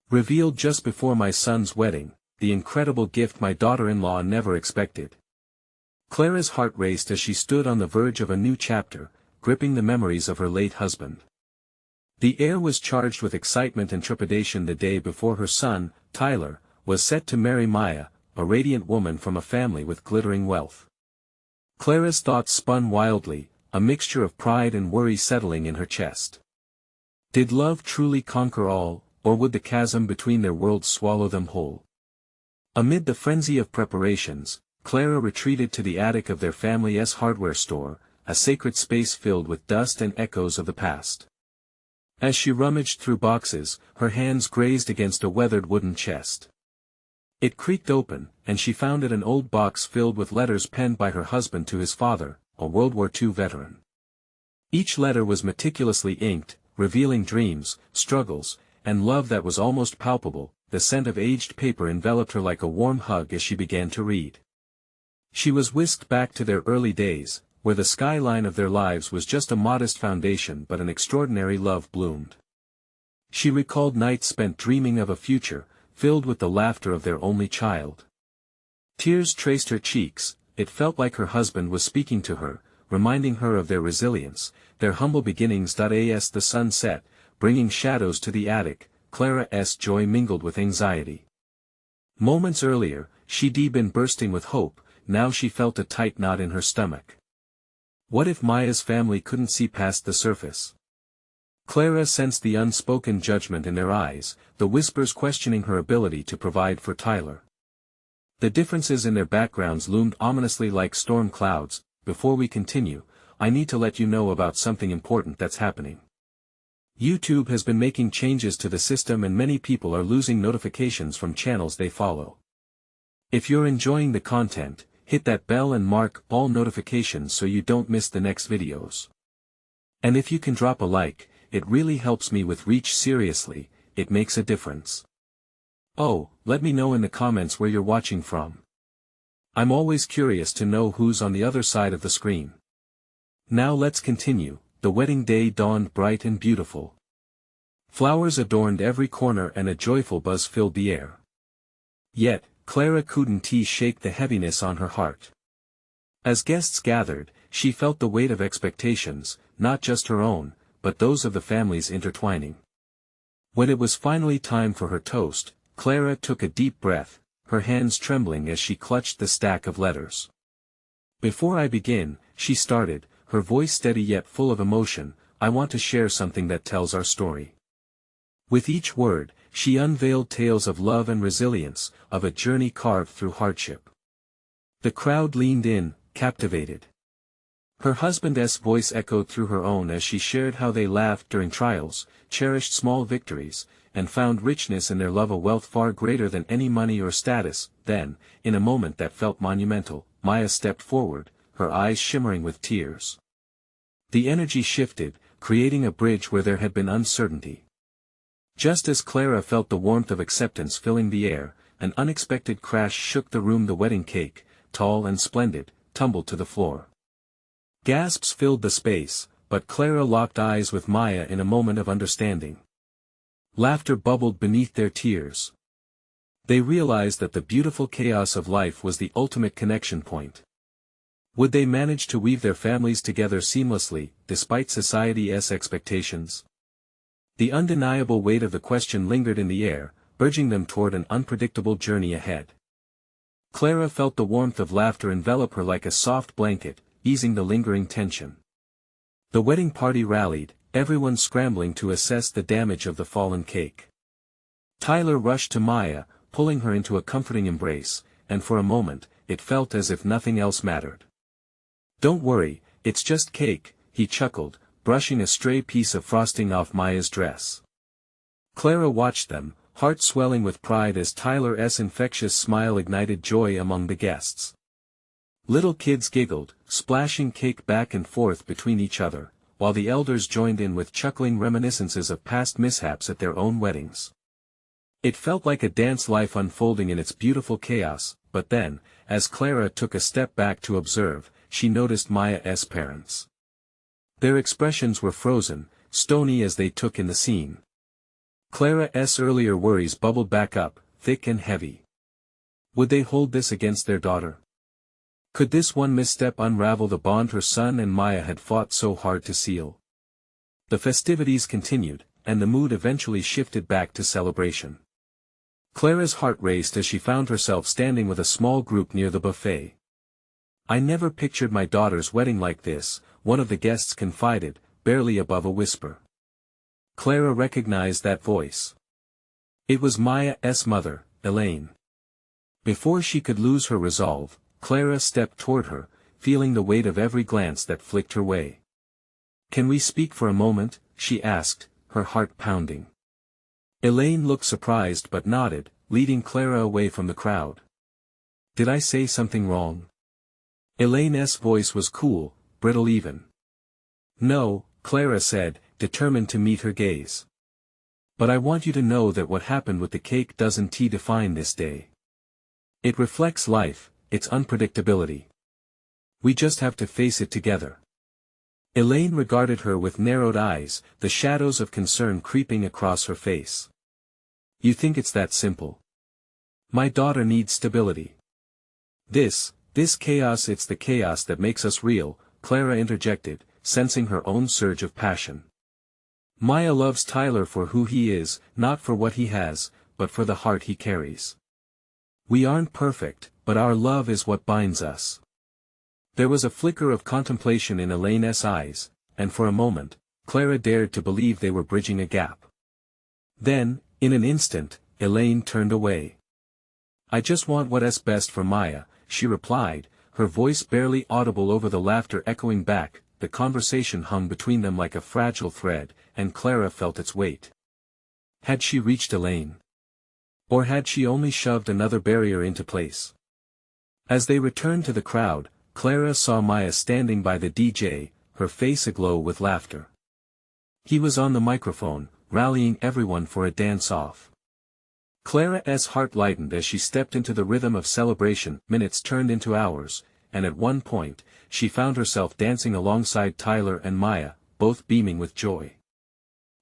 Revealed just before my son's wedding, the incredible gift my daughter-in-law never expected. Clara's heart raced as she stood on the verge of a new chapter, gripping the memories of her late husband. The air was charged with excitement and trepidation the day before her son, Tyler, was set to marry Maya, a radiant woman from a family with glittering wealth. Clara's thoughts spun wildly, a mixture of pride and worry settling in her chest. Did love truly conquer all, or would the chasm between their worlds swallow them whole? Amid the frenzy of preparations, Clara retreated to the attic of their family's hardware store, a sacred space filled with dust and echoes of the past. As she rummaged through boxes, her hands grazed against a weathered wooden chest. It creaked open, and she found it an old box filled with letters penned by her husband to his father, a World War II veteran. Each letter was meticulously inked, revealing dreams, struggles, and love that was almost palpable. The scent of aged paper enveloped her like a warm hug as she began to read. She was whisked back to their early days, where the skyline of their lives was just a modest foundation but an extraordinary love bloomed. She recalled nights spent dreaming of a future, filled with the laughter of their only child. Tears traced her cheeks. It felt like her husband was speaking to her, reminding her of their resilience, their humble beginnings. As the sun set, bringing shadows to the attic, Clara's joy mingled with anxiety. Moments earlier, she'd been bursting with hope, now she felt a tight knot in her stomach. What if Maya's family couldn't see past the surface? Clara sensed the unspoken judgment in their eyes, the whispers questioning her ability to provide for Tyler. The differences in their backgrounds loomed ominously like storm clouds. Before we continue, I need to let you know about something important that's happening. YouTube has been making changes to the system and many people are losing notifications from channels they follow. If you're enjoying the content, hit that bell and mark all notifications so you don't miss the next videos. And if you can drop a like, it really helps me with reach. Seriously, it makes a difference. Oh, let me know in the comments where you're watching from. I'm always curious to know who's on the other side of the screen. Now let's continue. The wedding day dawned bright and beautiful. Flowers adorned every corner and a joyful buzz filled the air. Yet, Clara couldn't shake the heaviness on her heart. As guests gathered, she felt the weight of expectations, not just her own, but those of the family's intertwining. When it was finally time for her toast, Clara took a deep breath, her hands trembling as she clutched the stack of letters. Before I begin, she started, her voice steady yet full of emotion, I want to share something that tells our story. With each word, she unveiled tales of love and resilience, of a journey carved through hardship. The crowd leaned in, captivated. Her husband's voice echoed through her own as she shared how they laughed during trials, cherished small victories, and found richness in their love, a wealth far greater than any money or status. Then, in a moment that felt monumental, Maya stepped forward, her eyes shimmering with tears. The energy shifted, creating a bridge where there had been uncertainty. Just as Clara felt the warmth of acceptance filling the air, an unexpected crash shook the room. The wedding cake, tall and splendid, tumbled to the floor. Gasps filled the space, but Clara locked eyes with Maya in a moment of understanding. Laughter bubbled beneath their tears. They realized that the beautiful chaos of life was the ultimate connection point. Would they manage to weave their families together seamlessly, despite society's expectations? The undeniable weight of the question lingered in the air, urging them toward an unpredictable journey ahead. Clara felt the warmth of laughter envelop her like a soft blanket, easing the lingering tension. The wedding party rallied, everyone scrambling to assess the damage of the fallen cake. Tyler rushed to Maya, pulling her into a comforting embrace, and for a moment, it felt as if nothing else mattered. Don't worry, it's just cake, he chuckled, brushing a stray piece of frosting off Maya's dress. Clara watched them, heart swelling with pride as Tyler's infectious smile ignited joy among the guests. Little kids giggled, splashing cake back and forth between each other, while the elders joined in with chuckling reminiscences of past mishaps at their own weddings. It felt like a dance, life unfolding in its beautiful chaos. But then, as Clara took a step back to observe, she noticed Maya's parents. Their expressions were frozen, stony as they took in the scene. Clara's earlier worries bubbled back up, thick and heavy. Would they hold this against their daughter? Could this one misstep unravel the bond her son and Maya had fought so hard to seal? The festivities continued, and the mood eventually shifted back to celebration. Clara's heart raced as she found herself standing with a small group near the buffet. "I never pictured my daughter's wedding like this," one of the guests confided, barely above a whisper. Clara recognized that voice. It was Maya's mother, Elaine. Before she could lose her resolve, Clara stepped toward her, feeling the weight of every glance that flicked her way. "Can we speak for a moment?" she asked, her heart pounding. Elaine looked surprised but nodded, leading Clara away from the crowd. "Did I say something wrong?" Elaine's voice was cool, brittle even. "No," Clara said, determined to meet her gaze. "But I want you to know that what happened with the cake doesn't define this day. It reflects life, its unpredictability. We just have to face it together." Elaine regarded her with narrowed eyes, the shadows of concern creeping across her face. "You think it's that simple? My daughter needs stability." This chaos. "It's the chaos that makes us real," Clara interjected, sensing her own surge of passion. "Maya loves Tyler for who he is, not for what he has, but for the heart he carries. We aren't perfect, but our love is what binds us." There was a flicker of contemplation in Elaine's eyes, and for a moment, Clara dared to believe they were bridging a gap. Then, in an instant, Elaine turned away. "I just want what's best for Maya," she replied, her voice barely audible over the laughter echoing back. The conversation hung between them like a fragile thread, and Clara felt its weight. Had she reached Elaine? Or had she only shoved another barrier into place? As they returned to the crowd, Clara saw Maya standing by the DJ, her face aglow with laughter. He was on the microphone, rallying everyone for a dance-off. Clara's heart lightened as she stepped into the rhythm of celebration. Minutes turned into hours, and at one point, she found herself dancing alongside Tyler and Maya, both beaming with joy.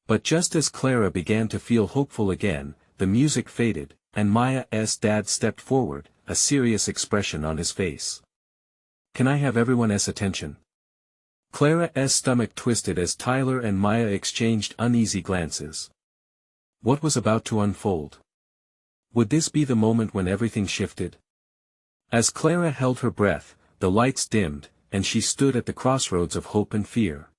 But just as Clara began to feel hopeful again, the music faded, and Maya's dad stepped forward, a serious expression on his face. "Can I have everyone's attention?" Clara's stomach twisted as Tyler and Maya exchanged uneasy glances. What was about to unfold? Would this be the moment when everything shifted? As Clara held her breath, the lights dimmed, and she stood at the crossroads of hope and fear.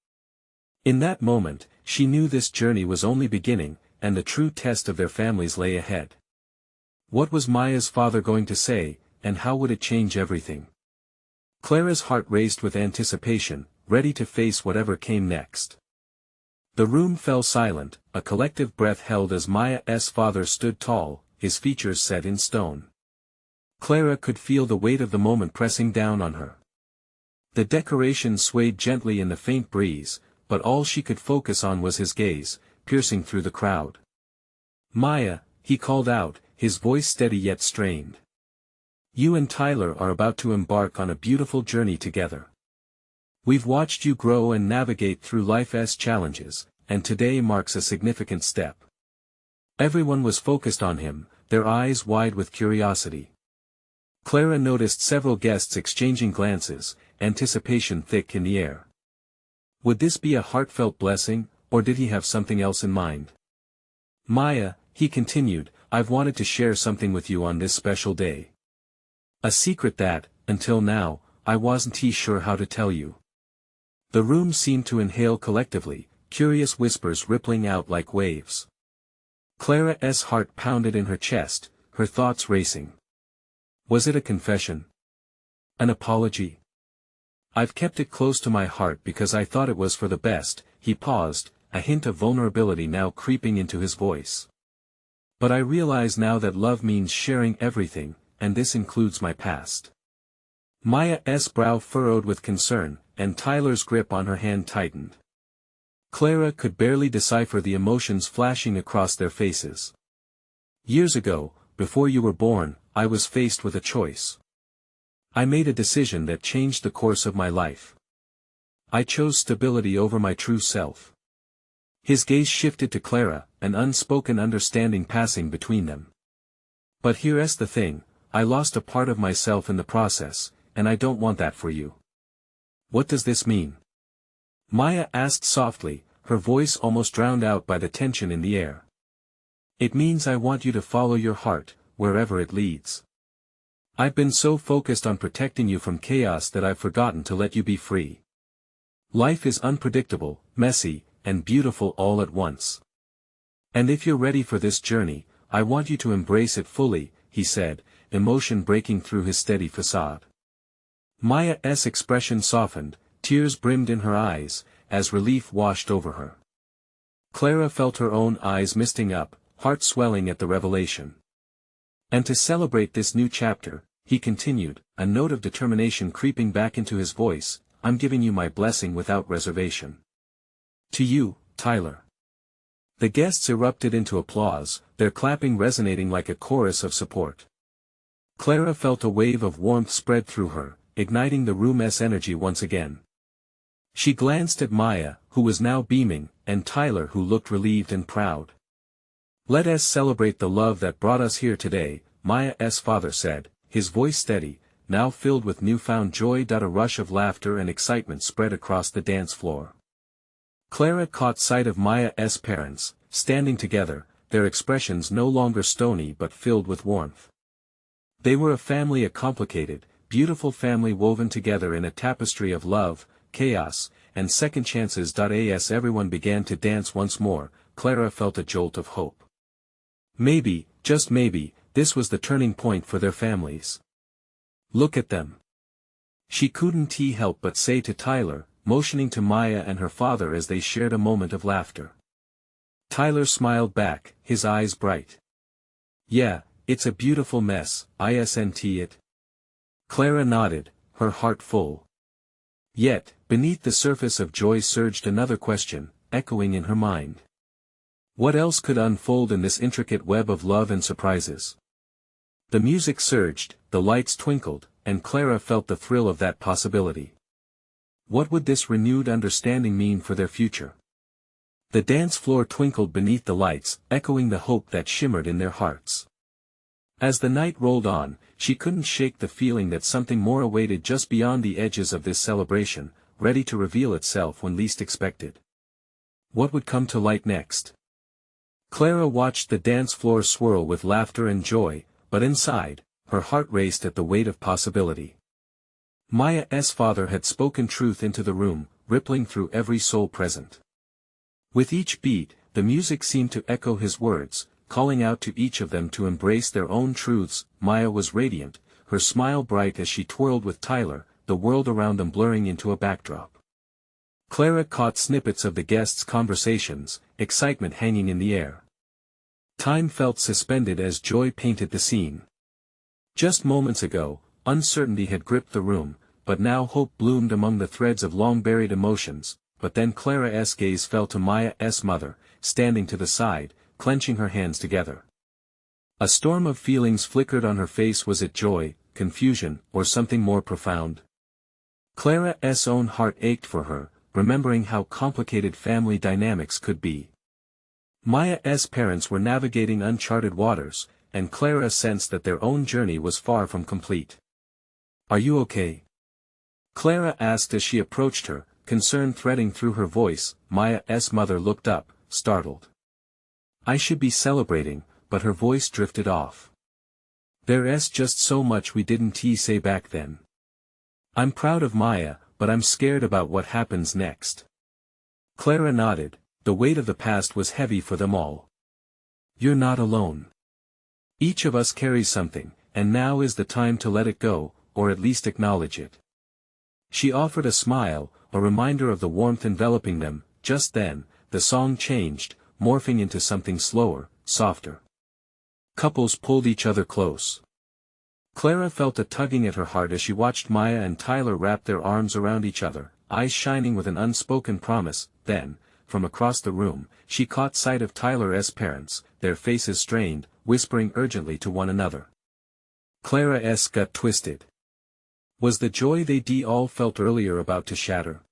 In that moment, she knew this journey was only beginning, and the true test of their families lay ahead. What was Maya's father going to say, and how would it change everything? Clara's heart raced with anticipation, ready to face whatever came next. The room fell silent, a collective breath held as Maya's father stood tall, his features set in stone. Clara could feel the weight of the moment pressing down on her. The decorations swayed gently in the faint breeze, but all she could focus on was his gaze, piercing through the crowd. "Maya," he called out, his voice steady yet strained. "You and Tyler are about to embark on a beautiful journey together. We've watched you grow and navigate through life's challenges, and today marks a significant step." Everyone was focused on him, their eyes wide with curiosity. Clara noticed several guests exchanging glances, anticipation thick in the air. Would this be a heartfelt blessing, or did he have something else in mind? "Maya," he continued, "I've wanted to share something with you on this special day. A secret that, until now, I wasn't sure how to tell you." The room seemed to inhale collectively, curious whispers rippling out like waves. Clara's heart pounded in her chest, her thoughts racing. Was it a confession? An apology? "I've kept it close to my heart because I thought it was for the best," he paused, a hint of vulnerability now creeping into his voice. "But I realize now that love means sharing everything, and this includes my past." Maya's brow furrowed with concern, and Tyler's grip on her hand tightened. Clara could barely decipher the emotions flashing across their faces. "Years ago, before you were born, I was faced with a choice. I made a decision that changed the course of my life. I chose stability over my true self." His gaze shifted to Clara, an unspoken understanding passing between them. But here's the thing, I lost a part of myself in the process, and I don't want that for you. What does this mean? Maya asked softly, her voice almost drowned out by the tension in the air. It means I want you to follow your heart, wherever it leads. I've been so focused on protecting you from chaos that I've forgotten to let you be free. Life is unpredictable, messy, and beautiful all at once. And if you're ready for this journey, I want you to embrace it fully, he said, emotion breaking through his steady facade. Maya's expression softened, tears brimmed in her eyes, as relief washed over her. Clara felt her own eyes misting up, heart swelling at the revelation. And to celebrate this new chapter, he continued, a note of determination creeping back into his voice, I'm giving you my blessing without reservation. To you, Tyler. The guests erupted into applause, their clapping resonating like a chorus of support. Clara felt a wave of warmth spread through her, igniting the room's energy once again. She glanced at Maya, who was now beaming, and Tyler who looked relieved and proud. Let us celebrate the love that brought us here today, Maya's father said, his voice steady, now filled with newfound joy. A rush of laughter and excitement spread across the dance floor. Clara caught sight of Maya's parents, standing together, their expressions no longer stony but filled with warmth. They were a family, a complicated, beautiful family woven together in a tapestry of love, chaos, and second chances. As everyone began to dance once more, Clara felt a jolt of hope. Maybe, just maybe, this was the turning point for their families. Look at them. She couldn't help but say to Tyler, motioning to Maya and her father as they shared a moment of laughter. Tyler smiled back, his eyes bright. Yeah, it's a beautiful mess, isn't it? Clara nodded, her heart full. Yet, beneath the surface of joy surged another question, echoing in her mind. What else could unfold in this intricate web of love and surprises? The music surged, the lights twinkled, and Clara felt the thrill of that possibility. What would this renewed understanding mean for their future? The dance floor twinkled beneath the lights, echoing the hope that shimmered in their hearts. As the night rolled on, she couldn't shake the feeling that something more awaited just beyond the edges of this celebration, ready to reveal itself when least expected. What would come to light next? Clara watched the dance floor swirl with laughter and joy, but inside, her heart raced at the weight of possibility. Maya's father had spoken truth into the room, rippling through every soul present. With each beat, the music seemed to echo his words, calling out to each of them to embrace their own truths. Maya was radiant, her smile bright as she twirled with Tyler, the world around them blurring into a backdrop. Clara caught snippets of the guests' conversations, excitement hanging in the air. Time felt suspended as joy painted the scene. Just moments ago, uncertainty had gripped the room, but now hope bloomed among the threads of long-buried emotions. But then Clara's gaze fell to Maya's mother, standing to the side, clenching her hands together. A storm of feelings flickered on her face. Was it joy, confusion, or something more profound? Clara's own heart ached for her, remembering how complicated family dynamics could be. Maya's parents were navigating uncharted waters, and Clara sensed that their own journey was far from complete. Are you okay? Clara asked as she approached her, concern threading through her voice. Maya's mother looked up, startled. I should be celebrating, but her voice drifted off. There's just so much we didn't say back then. I'm proud of Maya, but I'm scared about what happens next. Clara nodded, the weight of the past was heavy for them all. You're not alone. Each of us carries something, and now is the time to let it go, or at least acknowledge it. She offered a smile, a reminder of the warmth enveloping them. Just then, the song changed, morphing into something slower, softer. Couples pulled each other close. Clara felt a tugging at her heart as she watched Maya and Tyler wrap their arms around each other, eyes shining with an unspoken promise. Then, from across the room, she caught sight of Tyler's parents, their faces strained, whispering urgently to one another. Clara's gut twisted. Was the joy they all felt earlier about to shatter?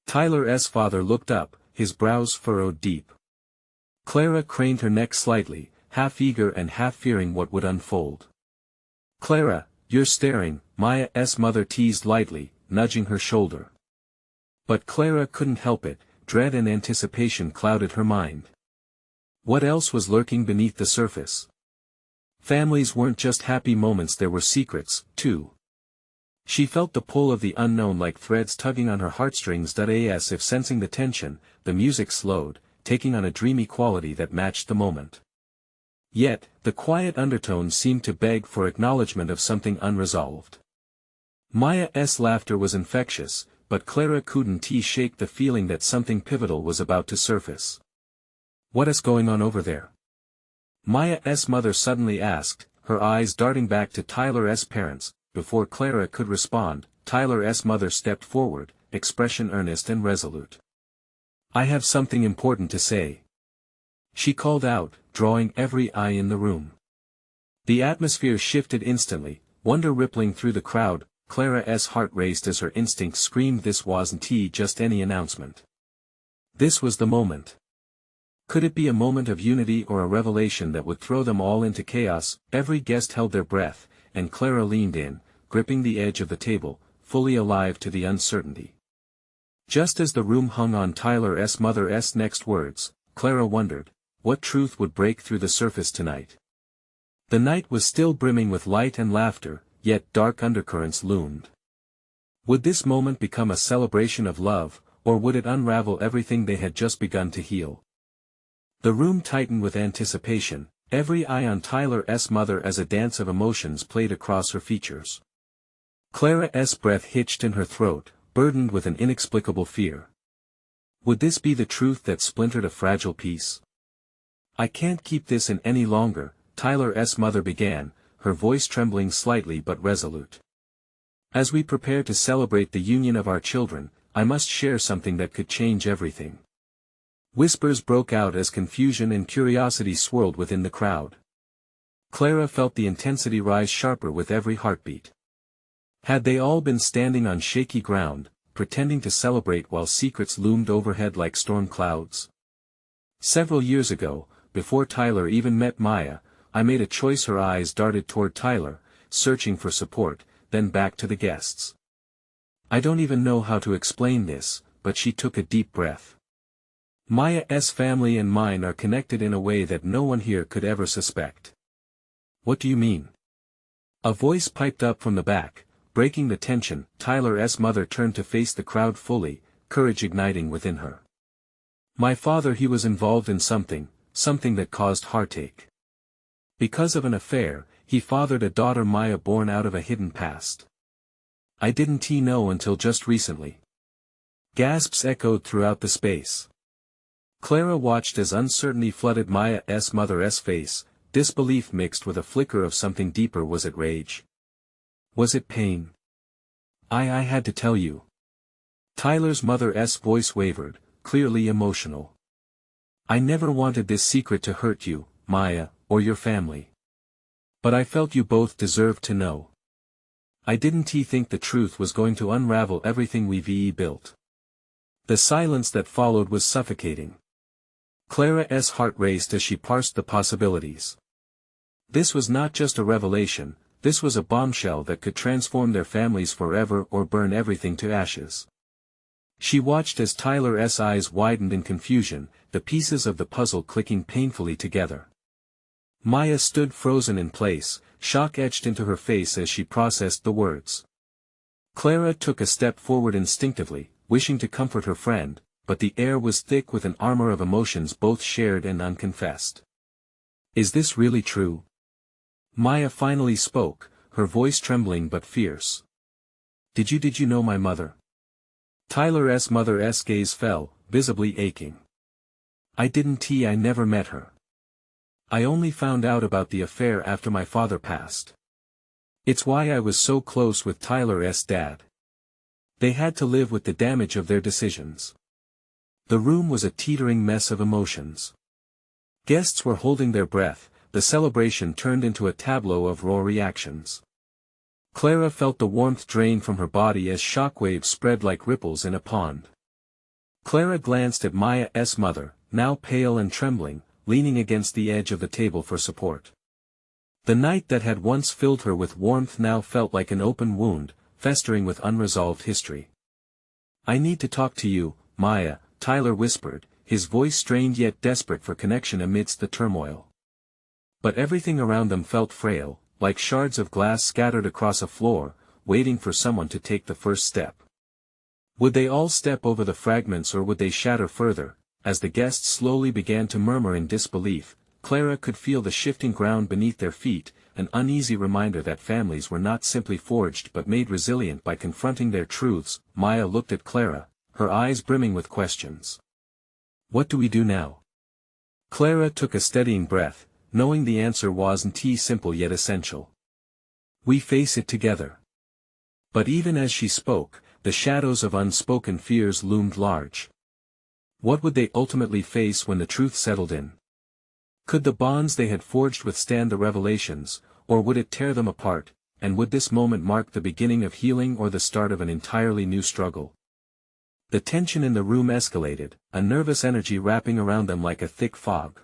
Tyler's father looked up, his brows furrowed deep. Clara craned her neck slightly, half eager and half fearing what would unfold. "Clara, you're staring," Maya's mother teased lightly, nudging her shoulder. But Clara couldn't help it, dread and anticipation clouded her mind. What else was lurking beneath the surface? Families weren't just happy moments, there were secrets, too. She felt the pull of the unknown like threads tugging on her heartstrings. As if sensing the tension, the music slowed, taking on a dreamy quality that matched the moment. Yet, the quiet undertones seemed to beg for acknowledgement of something unresolved. Maya's laughter was infectious, but Clara couldn't shake the feeling that something pivotal was about to surface. "What is going on over there?" Maya's mother suddenly asked, her eyes darting back to Tyler's parents. Before Clara could respond, Tyler's mother stepped forward, expression earnest and resolute. "I have something important to say," she called out, drawing every eye in the room. The atmosphere shifted instantly, wonder rippling through the crowd. Clara's heart raced as her instincts screamed this wasn't just any announcement. This was the moment. Could it be a moment of unity or a revelation that would throw them all into chaos? Every guest held their breath, and Clara leaned in, gripping the edge of the table, fully alive to the uncertainty. Just as the room hung on Tyler's mother's next words, Clara wondered, what truth would break through the surface tonight? The night was still brimming with light and laughter, yet dark undercurrents loomed. Would this moment become a celebration of love, or would it unravel everything they had just begun to heal? The room tightened with anticipation, every eye on Tyler's mother as a dance of emotions played across her features. Clara's breath hitched in her throat, burdened with an inexplicable fear. Would this be the truth that splintered a fragile piece? "I can't keep this in any longer," Tyler's mother began, her voice trembling slightly but resolute. "As we prepare to celebrate the union of our children, I must share something that could change everything." Whispers broke out as confusion and curiosity swirled within the crowd. Clara felt the intensity rise sharper with every heartbeat. Had they all been standing on shaky ground, pretending to celebrate while secrets loomed overhead like storm clouds? "Several years ago, before Tyler even met Maya, I made a choice." Her eyes darted toward Tyler, searching for support, then back to the guests. "I don't even know how to explain this," but she took a deep breath. "Maya's family and mine are connected in a way that no one here could ever suspect." "What do you mean?" A voice piped up from the back, breaking the tension. Tyler's mother turned to face the crowd fully, courage igniting within her. "My father, he was involved in something that caused heartache. Because of an affair, he fathered a daughter, Maya, born out of a hidden past. I didn't know until just recently." Gasps echoed throughout the space. Clara watched as uncertainty flooded Maya's mother's face, disbelief mixed with a flicker of something deeper. Was it rage? Was it pain? I had to tell you." Tyler's mother's voice wavered, clearly emotional. "I never wanted this secret to hurt you, Maya, or your family. But I felt you both deserved to know. I didn't think the truth was going to unravel everything we've built." The silence that followed was suffocating. Clara's heart raced as she parsed the possibilities. This was not just a revelation, this was a bombshell that could transform their families forever or burn everything to ashes. She watched as Tyler's eyes widened in confusion, the pieces of the puzzle clicking painfully together. Maya stood frozen in place, shock etched into her face as she processed the words. Clara took a step forward instinctively, wishing to comfort her friend, but the air was thick with an armor of emotions both shared and unconfessed. "Is this really true?" Maya finally spoke, her voice trembling but fierce. Did you know my mother?" Tyler's mother's gaze fell, visibly aching. "I didn't. I never met her. I only found out about the affair after my father passed. It's why I was so close with Tyler's dad. They had to live with the damage of their decisions." The room was a teetering mess of emotions. Guests were holding their breath, the celebration turned into a tableau of raw reactions. Clara felt the warmth drain from her body as shockwaves spread like ripples in a pond. Clara glanced at Maya's mother, now pale and trembling, leaning against the edge of the table for support. The night that had once filled her with warmth now felt like an open wound, festering with unresolved history. "I need to talk to you, Maya," Tyler whispered, his voice strained yet desperate for connection amidst the turmoil. But everything around them felt frail, like shards of glass scattered across a floor, waiting for someone to take the first step. Would they all step over the fragments or would they shatter further? As the guests slowly began to murmur in disbelief, Clara could feel the shifting ground beneath their feet, an uneasy reminder that families were not simply forged but made resilient by confronting their truths. Maya looked at Clara, her eyes brimming with questions. "What do we do now?" Clara took a steadying breath, knowing the answer wasn't simple yet essential. "We face it together." But even as she spoke, the shadows of unspoken fears loomed large. What would they ultimately face when the truth settled in? Could the bonds they had forged withstand the revelations, or would it tear them apart, and would this moment mark the beginning of healing or the start of an entirely new struggle? The tension in the room escalated, a nervous energy wrapping around them like a thick fog.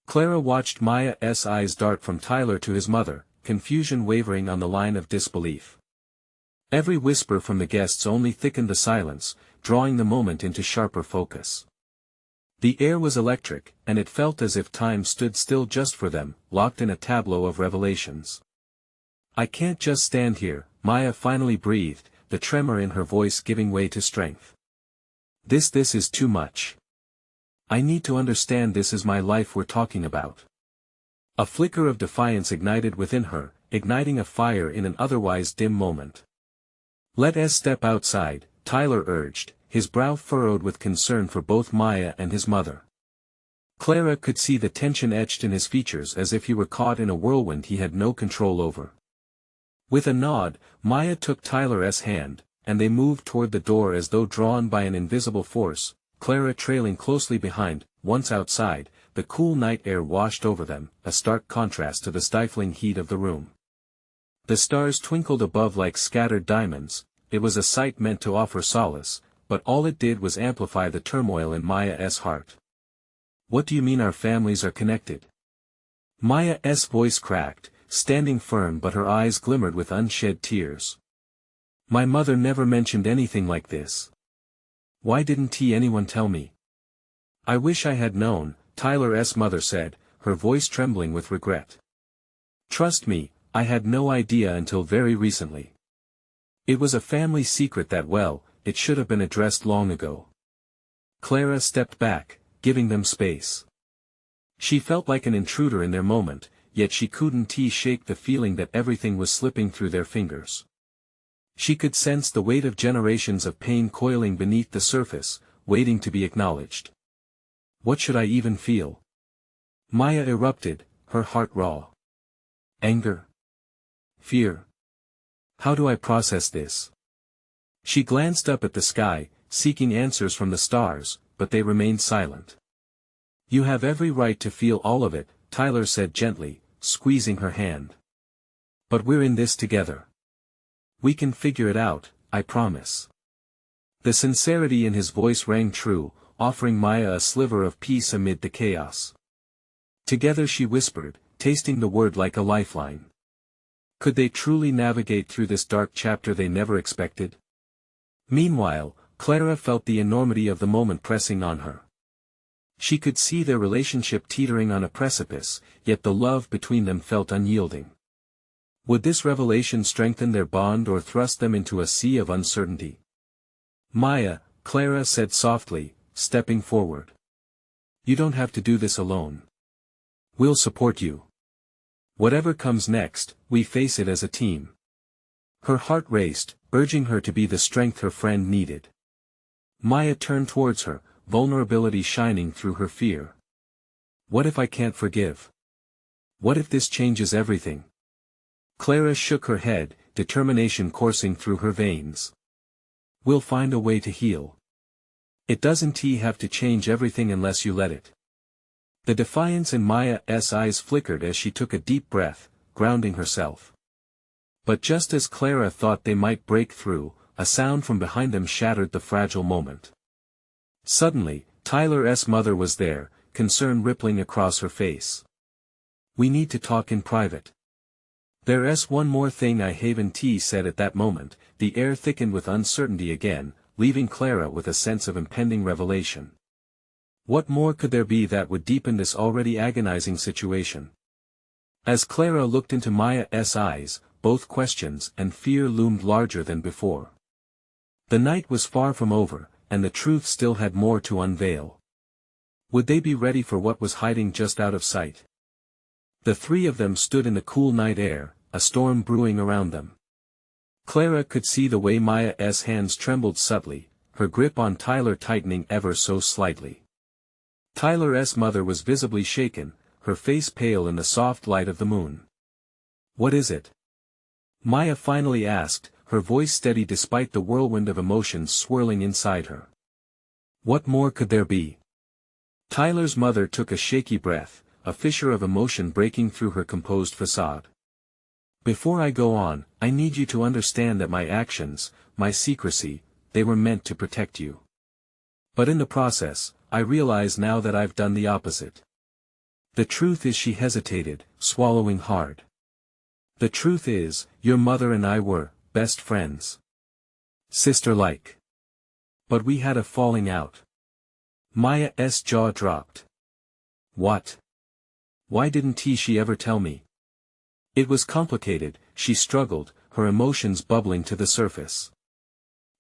Clara watched Maya's eyes dart from Tyler to his mother, confusion wavering on the line of disbelief. Every whisper from the guests only thickened the silence, drawing the moment into sharper focus. The air was electric, and it felt as if time stood still just for them, locked in a tableau of revelations. "I can't just stand here," Maya finally breathed, the tremor in her voice giving way to strength. This is too much. I need to understand this is my life we're talking about." A flicker of defiance ignited within her, igniting a fire in an otherwise dim moment. "Let us step outside," Tyler urged, his brow furrowed with concern for both Maya and his mother. Clara could see the tension etched in his features as if he were caught in a whirlwind he had no control over. With a nod, Maya took Tyler's hand, and they moved toward the door as though drawn by an invisible force, Clara trailing closely behind. Once outside, the cool night air washed over them, a stark contrast to the stifling heat of the room. The stars twinkled above like scattered diamonds. It was a sight meant to offer solace, but all it did was amplify the turmoil in Maya's heart. "What do you mean our families are connected?" Maya's voice cracked, standing firm but her eyes glimmered with unshed tears. "My mother never mentioned anything like this. Why didn't anyone tell me?" "I wish I had known," Tyler's mother said, her voice trembling with regret. "Trust me, I had no idea until very recently. It was a family secret it should have been addressed long ago." Clara stepped back, giving them space. She felt like an intruder in their moment, yet she couldn't shake the feeling that everything was slipping through their fingers. She could sense the weight of generations of pain coiling beneath the surface, waiting to be acknowledged. "What should I even feel?" Maya erupted, her heart raw. "Anger? Fear? How do I process this?" She glanced up at the sky, seeking answers from the stars, but they remained silent. "You have every right to feel all of it," Tyler said gently, squeezing her hand. "But we're in this together. We can figure it out, I promise." The sincerity in his voice rang true, offering Maya a sliver of peace amid the chaos. Together she whispered, tasting the word like a lifeline. Could they truly navigate through this dark chapter they never expected? Meanwhile, Clara felt the enormity of the moment pressing on her. She could see their relationship teetering on a precipice, yet the love between them felt unyielding. Would this revelation strengthen their bond or thrust them into a sea of uncertainty? "Maya," Clara said softly, stepping forward. "You don't have to do this alone. We'll support you. Whatever comes next, we face it as a team." Her heart raced, urging her to be the strength her friend needed. Maya turned towards her, vulnerability shining through her fear. "What if I can't forgive? What if this changes everything?" Clara shook her head, determination coursing through her veins. "We'll find a way to heal. It doesn't have to change everything unless you let it." The defiance in Maya's eyes flickered as she took a deep breath, grounding herself. But just as Clara thought they might break through, a sound from behind them shattered the fragile moment. Suddenly, Tyler's mother was there, concern rippling across her face. "We need to talk in private." "There's one more thing I haven't said at that moment." The air thickened with uncertainty again, leaving Clara with a sense of impending revelation. What more could there be that would deepen this already agonizing situation? As Clara looked into Maya's eyes, both questions and fear loomed larger than before. The night was far from over, and the truth still had more to unveil. Would they be ready for what was hiding just out of sight? The three of them stood in the cool night air, a storm brewing around them. Clara could see the way Maya's hands trembled subtly, her grip on Tyler tightening ever so slightly. Tyler's mother was visibly shaken, her face pale in the soft light of the moon. "What is it?" Maya finally asked, her voice steady despite the whirlwind of emotions swirling inside her. What more could there be? Tyler's mother took a shaky breath, a fissure of emotion breaking through her composed facade. "Before I go on, I need you to understand that my actions, my secrecy, they were meant to protect you. But in the process, I realize now that I've done the opposite. The truth is," she hesitated, swallowing hard. "The truth is, your mother and I were best friends. Sister-like. But we had a falling out." Maya's jaw dropped. "What? Why didn't she ever tell me?" "It was complicated," she struggled, her emotions bubbling to the surface.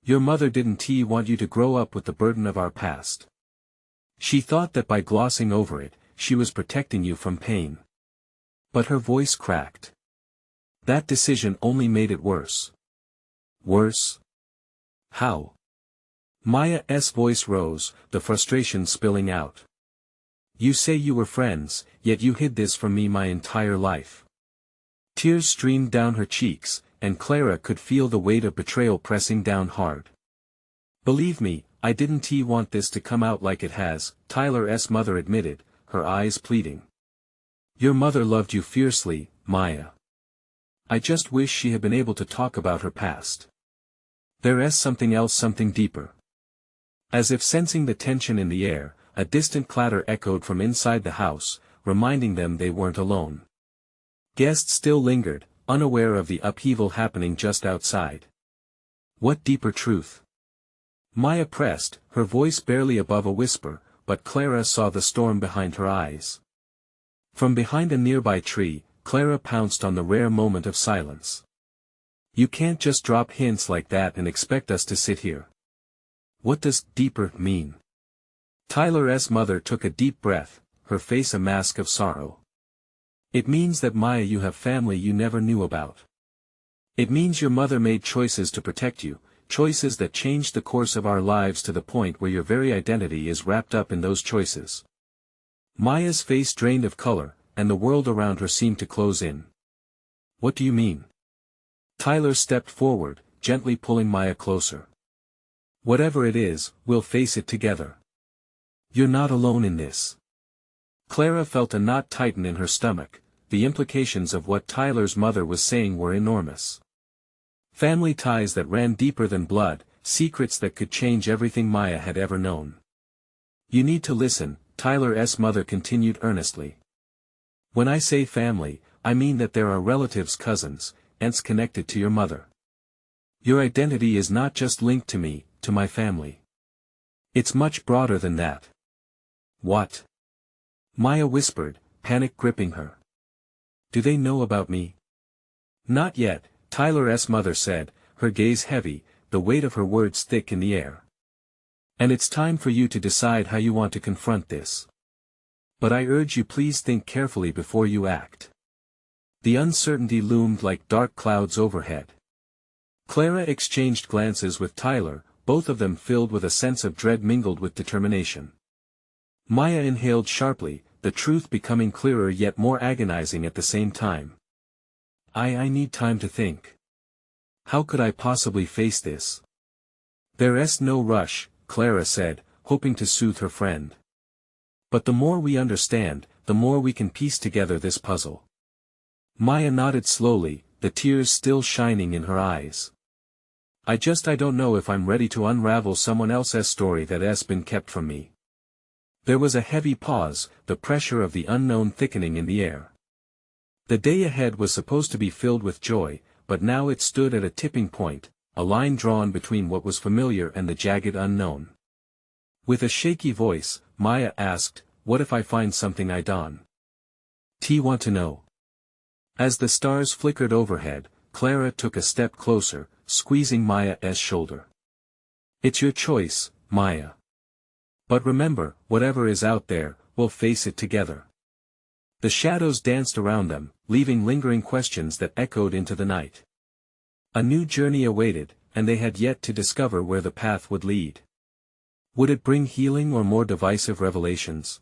"Your mother didn't want you to grow up with the burden of our past. She thought that by glossing over it, she was protecting you from pain." But her voice cracked. "That decision only made it worse." "Worse? How?" Maya's voice rose, the frustration spilling out. "You say you were friends, yet you hid this from me my entire life." Tears streamed down her cheeks, and Clara could feel the weight of betrayal pressing down hard. "Believe me, I didn't want this to come out like it has," Tyler's mother admitted, her eyes pleading. "Your mother loved you fiercely, Maya. I just wish she had been able to talk about her past. There's something else, something deeper." As if sensing the tension in the air, a distant clatter echoed from inside the house, reminding them they weren't alone. Guests still lingered, unaware of the upheaval happening just outside. "What deeper truth?" Maya pressed, her voice barely above a whisper, but Clara saw the storm behind her eyes. From behind a nearby tree, Clara pounced on the rare moment of silence. "You can't just drop hints like that and expect us to sit here. What does deeper mean?" Tyler's mother took a deep breath, her face a mask of sorrow. "It means that, Maya, you have family you never knew about. It means your mother made choices to protect you, choices that changed the course of our lives to the point where your very identity is wrapped up in those choices." Maya's face drained of color, and the world around her seemed to close in. "What do you mean?" Tyler stepped forward, gently pulling Maya closer. "Whatever it is, we'll face it together. You're not alone in this." Clara felt a knot tighten in her stomach, the implications of what Tyler's mother was saying were enormous. Family ties that ran deeper than blood, secrets that could change everything Maya had ever known. "You need to listen," Tyler's mother continued earnestly. "When I say family, I mean that there are relatives, cousins, aunts connected to your mother. Your identity is not just linked to me, to my family. It's much broader than that." "What?" Maya whispered, panic gripping her. "Do they know about me?" "Not yet," Tyler's mother said, her gaze heavy, the weight of her words thick in the air. "And it's time for you to decide how you want to confront this. But I urge you, please think carefully before you act." The uncertainty loomed like dark clouds overhead. Clara exchanged glances with Tyler, both of them filled with a sense of dread mingled with determination. Maya inhaled sharply, the truth becoming clearer yet more agonizing at the same time. I need time to think. How could I possibly face this?" "There's no rush," Clara said, hoping to soothe her friend. "But the more we understand, the more we can piece together this puzzle." Maya nodded slowly, the tears still shining in her eyes. I don't know if I'm ready to unravel someone else's story that's been kept from me." There was a heavy pause, the pressure of the unknown thickening in the air. The day ahead was supposed to be filled with joy, but now it stood at a tipping point, a line drawn between what was familiar and the jagged unknown. With a shaky voice, Maya asked, "What if I find something I don't want to know?" As the stars flickered overhead, Clara took a step closer, squeezing Maya's shoulder. "It's your choice, Maya. But remember, whatever is out there, we'll face it together." The shadows danced around them, leaving lingering questions that echoed into the night. A new journey awaited, and they had yet to discover where the path would lead. Would it bring healing or more divisive revelations?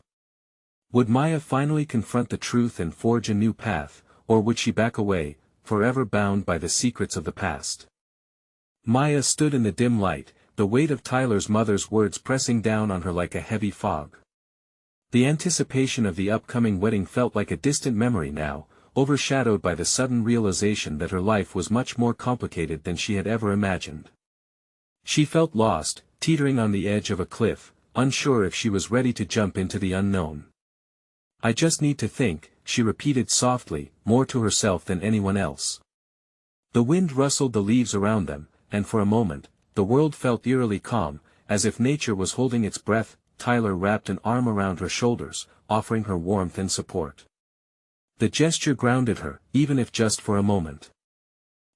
Would Maya finally confront the truth and forge a new path, or would she back away, forever bound by the secrets of the past? Maya stood in the dim light, the weight of Tyler's mother's words pressing down on her like a heavy fog. The anticipation of the upcoming wedding felt like a distant memory now, overshadowed by the sudden realization that her life was much more complicated than she had ever imagined. She felt lost, teetering on the edge of a cliff, unsure if she was ready to jump into the unknown. "I just need to think," she repeated softly, more to herself than anyone else. The wind rustled the leaves around them, and for a moment, the world felt eerily calm, as if nature was holding its breath. Tyler wrapped an arm around her shoulders, offering her warmth and support. The gesture grounded her, even if just for a moment.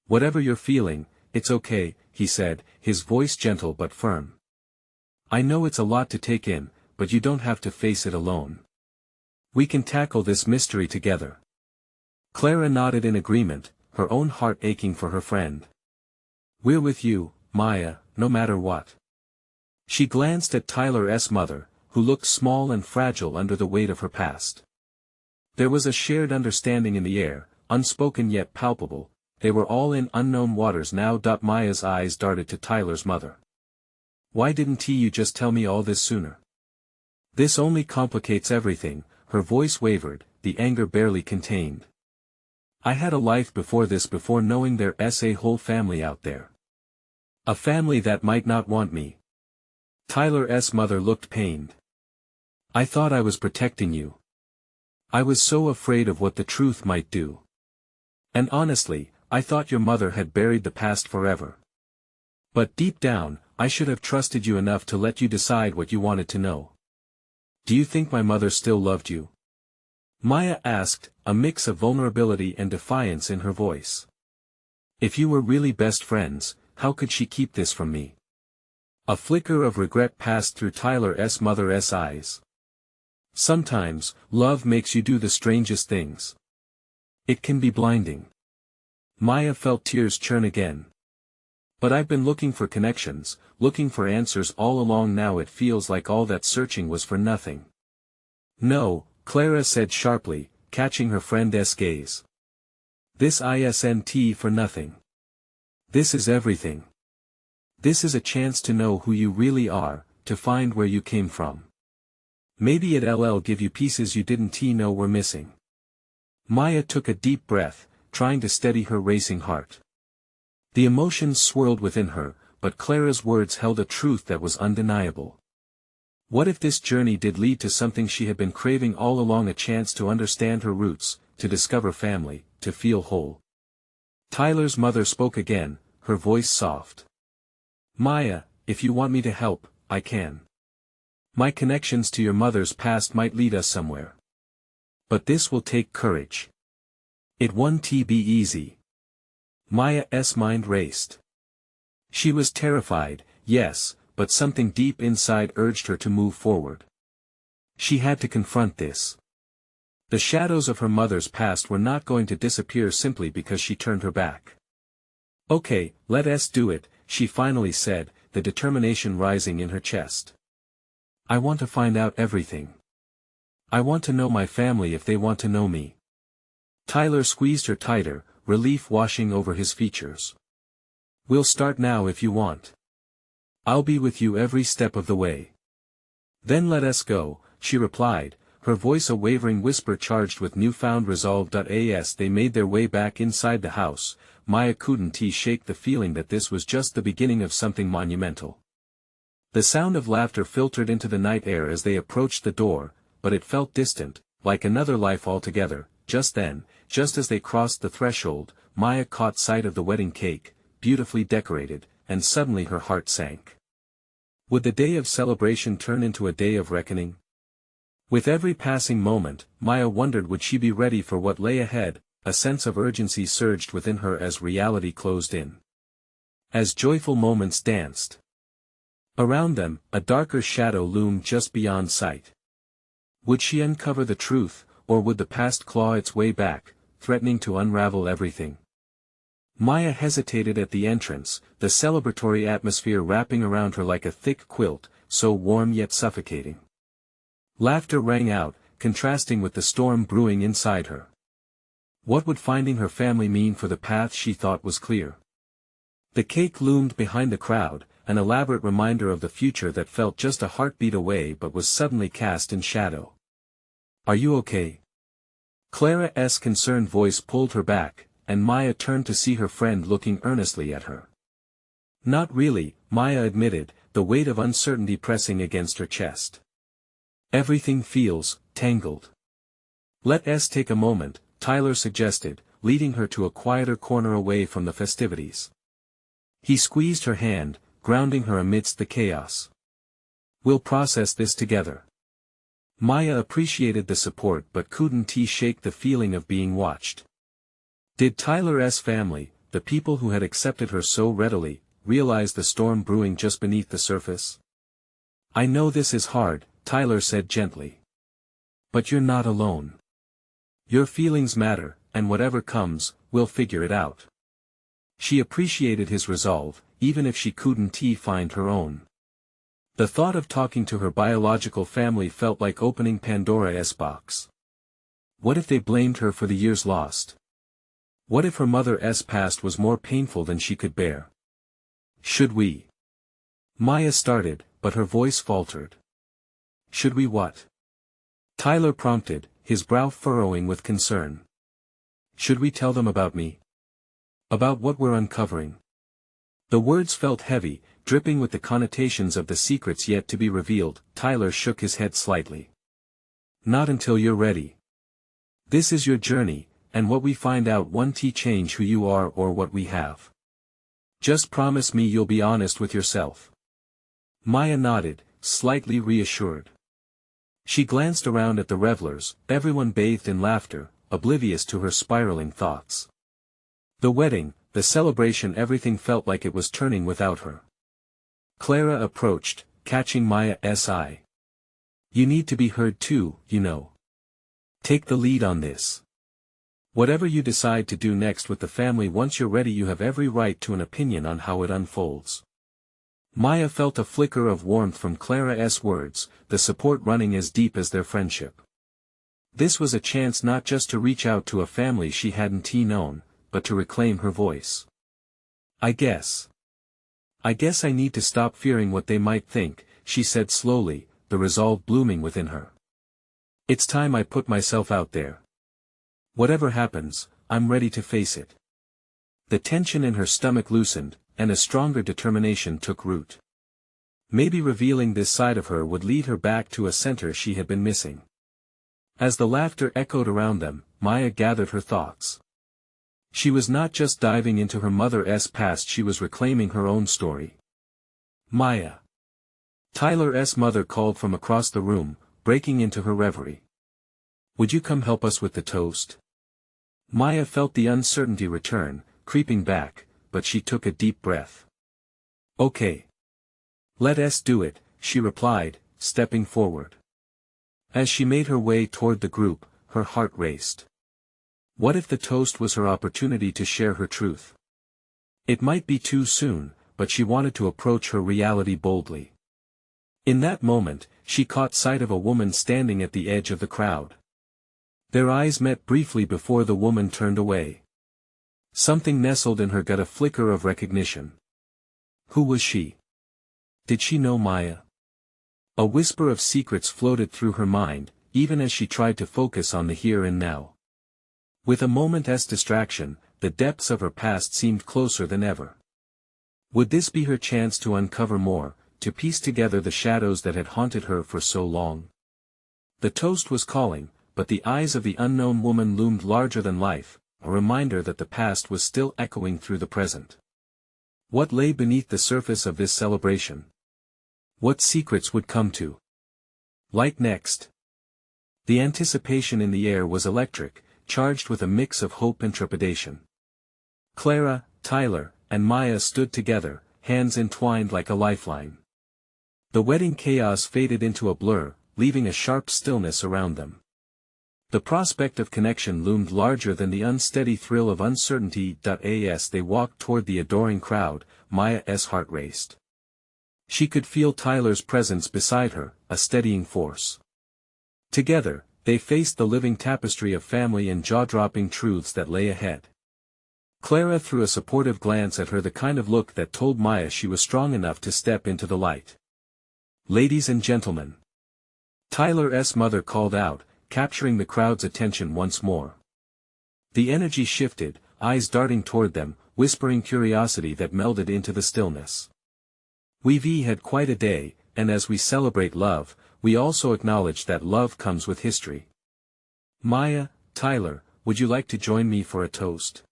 "Whatever you're feeling, it's okay," he said, his voice gentle but firm. "I know it's a lot to take in, but you don't have to face it alone. We can tackle this mystery together." Clara nodded in agreement, her own heart aching for her friend. "We're with you, Maya, no matter what." She glanced at Tyler's mother, who looked small and fragile under the weight of her past. There was a shared understanding in the air, unspoken yet palpable. They were all in unknown waters now. Maya's eyes darted to Tyler's mother. "Why didn't you just tell me all this sooner? This only complicates everything." Her voice wavered, the anger barely contained. "I had a life before this, before knowing there's a whole family out there. A family that might not want me." Tyler's mother looked pained. "I thought I was protecting you. I was so afraid of what the truth might do. And honestly, I thought your mother had buried the past forever. But deep down, I should have trusted you enough to let you decide what you wanted to know. Do you think my mother still loved you?" Maya asked, a mix of vulnerability and defiance in her voice. "If you were really best friends, how could she keep this from me?" A flicker of regret passed through Tyler's mother's eyes. "Sometimes, love makes you do the strangest things. It can be blinding." Maya felt tears churn again. "But I've been looking for connections, looking for answers all along. Now it feels like all that searching was for nothing." "No," Clara said sharply, catching her friend's gaze. "This isn't for nothing. This is everything. This is a chance to know who you really are, to find where you came from. Maybe it'll give you pieces you didn't know were missing." Maya took a deep breath, trying to steady her racing heart. The emotions swirled within her, but Clara's words held a truth that was undeniable. What if this journey did lead to something she had been craving all along, a chance to understand her roots, to discover family, to feel whole? Tyler's mother spoke again, her voice soft. "Maya, if you want me to help, I can. My connections to your mother's past might lead us somewhere. But this will take courage. It won't be easy." Maya's mind raced. She was terrified, yes, but something deep inside urged her to move forward. She had to confront this. The shadows of her mother's past were not going to disappear simply because she turned her back. "Okay, let's do it," she finally said, the determination rising in her chest. "I want to find out everything. I want to know my family if they want to know me." Tyler squeezed her tighter, relief washing over his features. "We'll start now if you want. I'll be with you every step of the way." "Then let us go," she replied, her voice a wavering whisper charged with newfound resolve. As they made their way back inside the house, Maya couldn't shake the feeling that this was just the beginning of something monumental. The sound of laughter filtered into the night air as they approached the door, but it felt distant, like another life altogether. Just then, just as they crossed the threshold, Maya caught sight of the wedding cake, beautifully decorated, and suddenly her heart sank. Would the day of celebration turn into a day of reckoning? With every passing moment, Maya wondered would she be ready for what lay ahead. A sense of urgency surged within her as reality closed in. As joyful moments danced around them, a darker shadow loomed just beyond sight. Would she uncover the truth, or would the past claw its way back, threatening to unravel everything? Maya hesitated at the entrance, the celebratory atmosphere wrapping around her like a thick quilt, so warm yet suffocating. Laughter rang out, contrasting with the storm brewing inside her. What would finding her family mean for the path she thought was clear? The cake loomed behind the crowd, an elaborate reminder of the future that felt just a heartbeat away but was suddenly cast in shadow. "Are you okay?" Clara's concerned voice pulled her back, and Maya turned to see her friend looking earnestly at her. "Not really," Maya admitted, the weight of uncertainty pressing against her chest. "Everything feels tangled." "Let us take a moment," Tyler suggested, leading her to a quieter corner away from the festivities. He squeezed her hand, grounding her amidst the chaos. "We'll process this together." Maya appreciated the support but couldn't shake the feeling of being watched. Did Tyler's family, the people who had accepted her so readily, realize the storm brewing just beneath the surface? "I know this is hard," Tyler said gently. "But you're not alone. Your feelings matter, and whatever comes, we'll figure it out." She appreciated his resolve, even if she couldn't find her own. The thought of talking to her biological family felt like opening Pandora's box. What if they blamed her for the years lost? What if her mother's past was more painful than she could bear? "Should we?" Maya started, but her voice faltered. "Should we what?" Tyler prompted, his brow furrowing with concern. "Should we tell them about me? About what we're uncovering?" The words felt heavy, dripping with the connotations of the secrets yet to be revealed. Tyler shook his head slightly. "Not until you're ready. This is your journey, and what we find out won't change who you are or what we have. Just promise me you'll be honest with yourself." Maya nodded, slightly reassured. She glanced around at the revelers, everyone bathed in laughter, oblivious to her spiraling thoughts. The wedding, the celebration, everything felt like it was turning without her. Clara approached, catching Maya's eye. "You need to be heard too, you know. Take the lead on this. Whatever you decide to do next with the family, once you're ready, you have every right to an opinion on how it unfolds." Maya felt a flicker of warmth from Clara's words, the support running as deep as their friendship. This was a chance not just to reach out to a family she hadn't known, but to reclaim her voice. I guess I need to stop fearing what they might think," she said slowly, the resolve blooming within her. "It's time I put myself out there. Whatever happens, I'm ready to face it." The tension in her stomach loosened, and a stronger determination took root. Maybe revealing this side of her would lead her back to a center she had been missing. As the laughter echoed around them, Maya gathered her thoughts. She was not just diving into her mother's past, she was reclaiming her own story. "Maya." Tyler's mother called from across the room, breaking into her reverie. "Would you come help us with the toast?" Maya felt the uncertainty return, creeping back, but she took a deep breath. "Okay. Let us do it," she replied, stepping forward. As she made her way toward the group, her heart raced. What if the toast was her opportunity to share her truth? It might be too soon, but she wanted to approach her reality boldly. In that moment, she caught sight of a woman standing at the edge of the crowd. Their eyes met briefly before the woman turned away. Something nestled in her gut, a flicker of recognition. Who was she? Did she know Maya? A whisper of secrets floated through her mind, even as she tried to focus on the here and now. With a moment's distraction, the depths of her past seemed closer than ever. Would this be her chance to uncover more, to piece together the shadows that had haunted her for so long? The toast was calling, but the eyes of the unknown woman loomed larger than life, a reminder that the past was still echoing through the present. What lay beneath the surface of this celebration? What secrets would come to light next? The anticipation in the air was electric, charged with a mix of hope and trepidation. Clara, Tyler, and Maya stood together, hands entwined like a lifeline. The wedding chaos faded into a blur, leaving a sharp stillness around them. The prospect of connection loomed larger than the unsteady thrill of uncertainty. As they walked toward the adoring crowd, Maya's heart raced. She could feel Tyler's presence beside her, a steadying force. Together, they faced the living tapestry of family and jaw-dropping truths that lay ahead. Clara threw a supportive glance at her, the kind of look that told Maya she was strong enough to step into the light. "Ladies and gentlemen," Tyler's mother called out, capturing the crowd's attention once more. The energy shifted, eyes darting toward them, whispering curiosity that melded into the stillness. "We've had quite a day, and as we celebrate love, we also acknowledge that love comes with history. Maya, Tyler, would you like to join me for a toast?"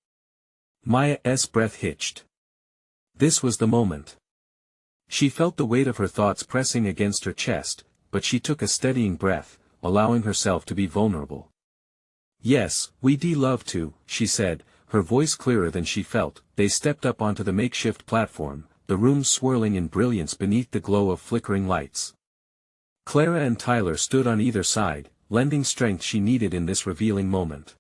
Maya's breath hitched. This was the moment. She felt the weight of her thoughts pressing against her chest, but she took a steadying breath, allowing herself to be vulnerable. "Yes, we'd love to," she said, her voice clearer than she felt. They stepped up onto the makeshift platform, the room swirling in brilliance beneath the glow of flickering lights. Clara and Tyler stood on either side, lending strength she needed in this revealing moment.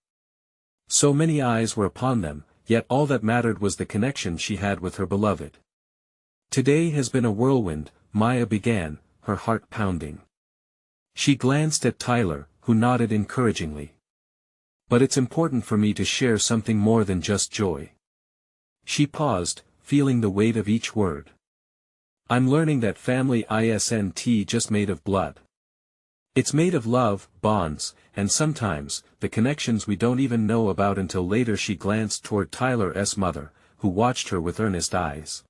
So many eyes were upon them, yet all that mattered was the connection she had with her beloved. "Today has been a whirlwind," Maya began, her heart pounding. She glanced at Tyler, who nodded encouragingly. "But it's important for me to share something more than just joy." She paused, feeling the weight of each word. "I'm learning that family isn't just made of blood. It's made of love, bonds, and sometimes, the connections we don't even know about until later." She glanced toward Tyler's mother, who watched her with earnest eyes.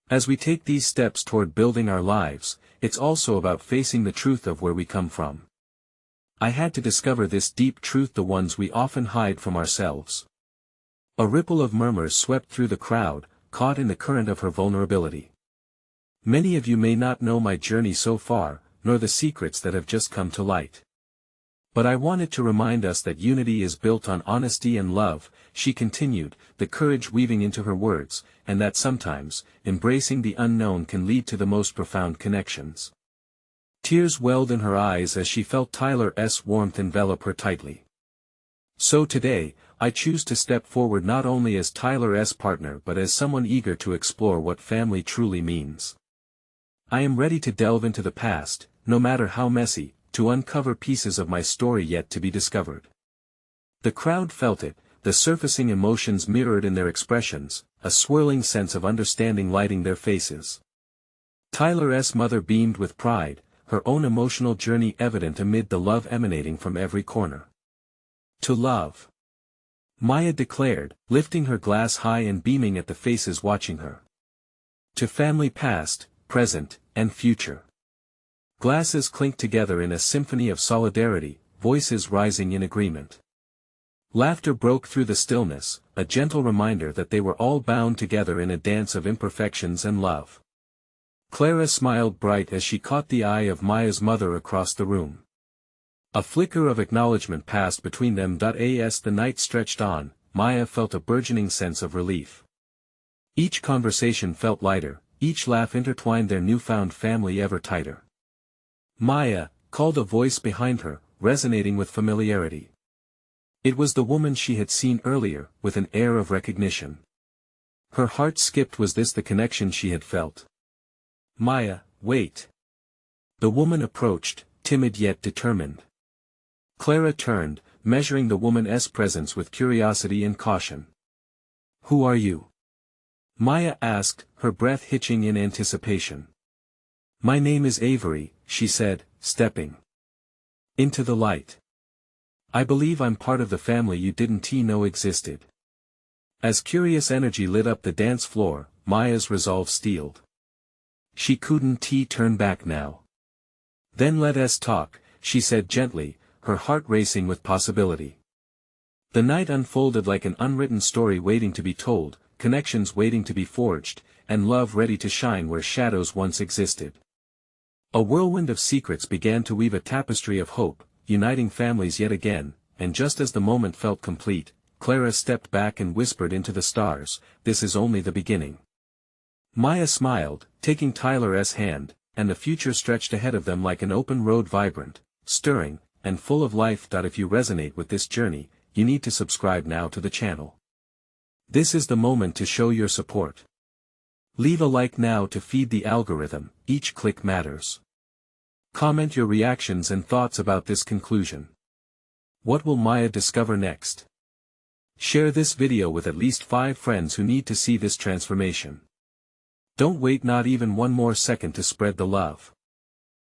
"As we take these steps toward building our lives, it's also about facing the truth of where we come from. I had to discover this deep truth, the ones we often hide from ourselves." A ripple of murmurs swept through the crowd, caught in the current of her vulnerability. "Many of you may not know my journey so far, nor the secrets that have just come to light. But I wanted to remind us that unity is built on honesty and love," she continued, the courage weaving into her words, "and that sometimes, embracing the unknown can lead to the most profound connections." Tears welled in her eyes as she felt Tyler's warmth envelop her tightly. "So today, I choose to step forward not only as Tyler's partner but as someone eager to explore what family truly means. I am ready to delve into the past, no matter how messy, to uncover pieces of my story yet to be discovered." The crowd felt it, the surfacing emotions mirrored in their expressions, a swirling sense of understanding lighting their faces. Tyler's mother beamed with pride, her own emotional journey evident amid the love emanating from every corner. "To love," Maya declared, lifting her glass high and beaming at the faces watching her. "To family past, present, and future." Glasses clinked together in a symphony of solidarity, voices rising in agreement. Laughter broke through the stillness, a gentle reminder that they were all bound together in a dance of imperfections and love. Clara smiled bright as she caught the eye of Maya's mother across the room. A flicker of acknowledgement passed between them. As the night stretched on, Maya felt a burgeoning sense of relief. Each conversation felt lighter, each laugh intertwined their newfound family ever tighter. "Maya," called a voice behind her, resonating with familiarity. It was the woman she had seen earlier, with an air of recognition. Her heart skipped. Was this the connection she had felt? "Maya, wait." The woman approached, timid yet determined. Clara turned, measuring the woman's presence with curiosity and caution. "Who are you?" Maya asked, her breath hitching in anticipation. "My name is Avery," she said, stepping Into the light. I believe I'm part of the family you didn't know existed. As curious energy lit up the dance floor, Maya's resolve steeled. She couldn't turn back now. Then let us talk, she said gently, her heart racing with possibility. The night unfolded like an unwritten story waiting to be told, connections waiting to be forged, and love ready to shine where shadows once existed. A whirlwind of secrets began to weave a tapestry of hope, uniting families yet again, and just as the moment felt complete, Clara stepped back and whispered into the stars, "This is only the beginning." Maya smiled, taking Tyler's hand, and the future stretched ahead of them like an open road, vibrant, stirring, and full of life. If you resonate with this journey, you need to subscribe now to the channel. This is the moment to show your support. Leave a like now to feed the algorithm, each click matters. Comment your reactions and thoughts about this conclusion. What will Maya discover next? Share this video with at least 5 friends who need to see this transformation. Don't wait not even one more second to spread the love.